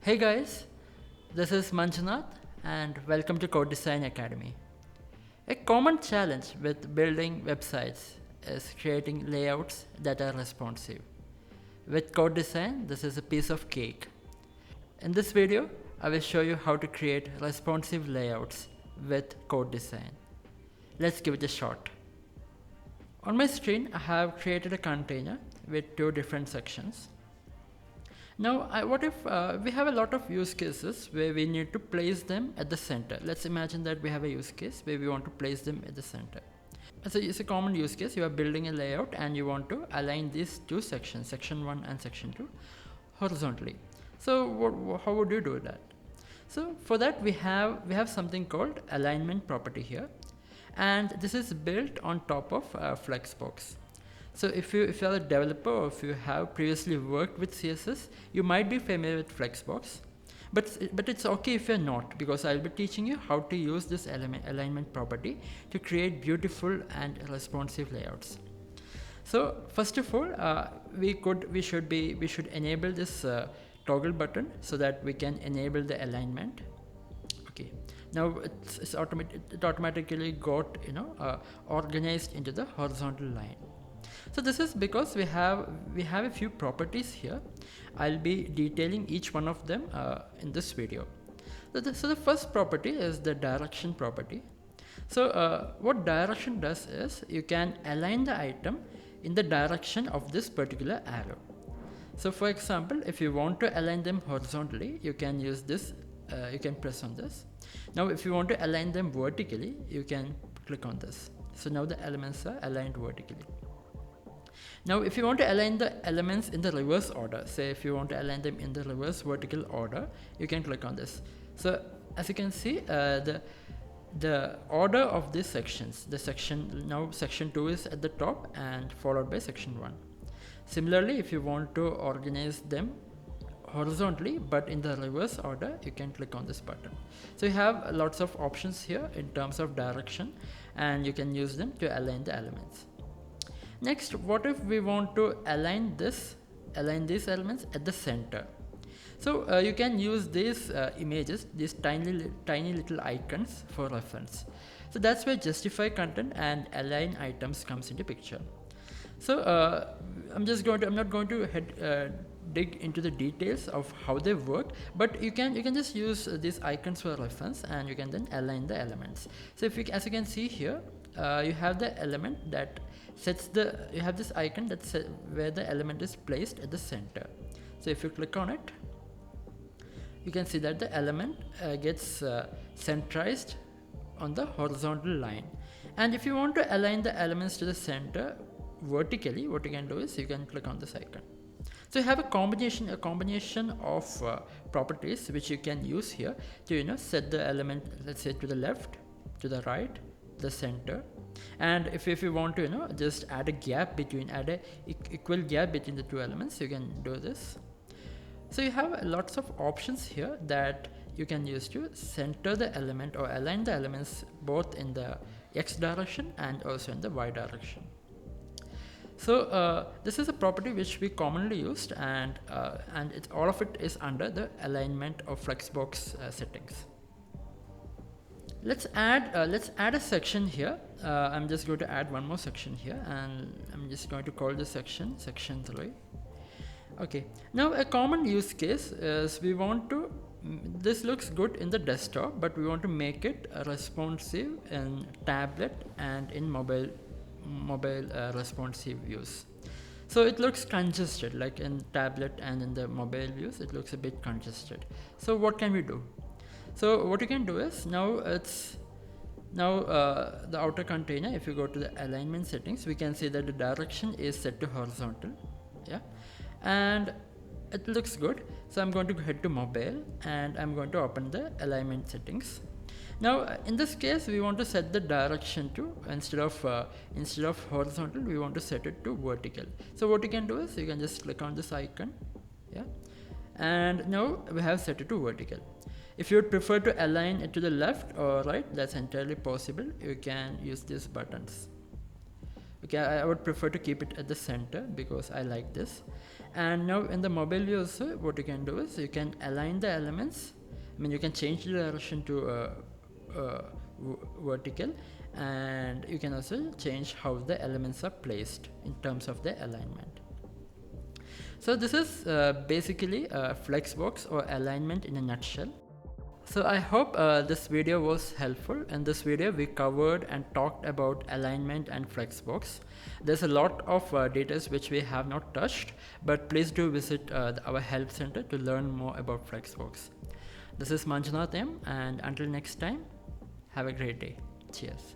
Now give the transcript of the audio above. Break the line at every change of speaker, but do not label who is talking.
Hey guys, this is Manjunath and welcome to CodeDesign Academy. A common challenge with building websites is creating layouts that are responsive. With CodeDesign, this is a piece of cake. In this video, I will show you how to create responsive layouts with CodeDesign. Let's give it a shot. On my screen, I have created a container with two different sections. Now, what if we have a lot of use cases where we need to place them at the center? Let's imagine that we have a use case where we want to place them at the center. So it's a common use case. You are building a layout and you want to align these two sections, section 1 and section 2, horizontally. So how would you do that? So for that we have something called alignment property here, and this is built on top of Flexbox. So if you are a developer or if you have previously worked with CSS, you might be familiar with Flexbox, but it's okay if you're not, because I'll be teaching you how to use this alignment property to create beautiful and responsive layouts. So first of all, we should enable this toggle button so that we can enable the alignment. Okay. Now it automatically got organized into the horizontal line. So this is because we have a few properties here. I'll be detailing each one of them in this video. So the first property is the direction property. So what direction does is you can align the item in the direction of this particular arrow. So for example, if you want to align them horizontally, you can use this, you can press on this. Now if you want to align them vertically, you can click on this. So now the elements are aligned vertically. Now if you want to align the elements in the reverse order, say if you want to align them in the reverse vertical order, you can click on this. So as you can see, the order of these sections, section 2 is at the top and followed by section 1. Similarly, if you want to organize them horizontally but in the reverse order, you can click on this button. So you have lots of options here in terms of direction, and you can use them to align the elements. Next, what if we want to align these elements at the center? So you can use these images, these tiny little icons for reference. So that's where justify content and align items comes into picture. So I'm not going to dig into the details of how they work, but you can just use these icons for reference, and you can then align the elements. So as you can see here, you have the element that you have this icon where the element is placed at the center. So if you click on it, you can see that the element gets centralized on the horizontal line. And if you want to align the elements to the center vertically, what you can do is you can click on this icon. So you have a combination of properties which you can use here to set the element, let's say, to the left, to the right, the center. And if you want to just add a equal gap between the two elements, you can do this. So you have lots of options here that you can use to center the element or align the elements both in the X direction and also in the Y direction. So this is a property which we commonly used, and all of it is under the alignment of Flexbox settings. Let's add a section here. I'm just going to add one more section here, and I'm just going to call this section 3. Okay. Now a common use case is we want to. This looks good in the desktop, but we want to make it responsive in tablet and in mobile responsive views. So it looks congested, like in tablet and in the mobile views, it looks a bit congested. So what can we do? So what you can do is the outer container, if you go to the alignment settings, we can see that the direction is set to horizontal. Yeah, and it looks good. So I'm going to head to mobile and I'm going to open the alignment settings. Now in this case, we want to set the direction to, instead of horizontal, we want to set it to vertical. So what you can do is you can just click on this icon, yeah, and now we have set it to vertical. If you would prefer to align it to the left or right, that's entirely possible. You can use these buttons. Okay, I would prefer to keep it at the center because I like this. And now in the mobile view also, what you can do is you can align the elements. I mean, you can change the direction to vertical, and you can also change how the elements are placed in terms of the alignment. So this is basically Flexbox or alignment in a nutshell. So I hope this video was helpful. In this video we covered and talked about alignment and Flexbox. There's a lot of details which we have not touched, but please do visit our help center to learn more about Flexbox. This is Manjunath M, and until next time, have a great day. Cheers.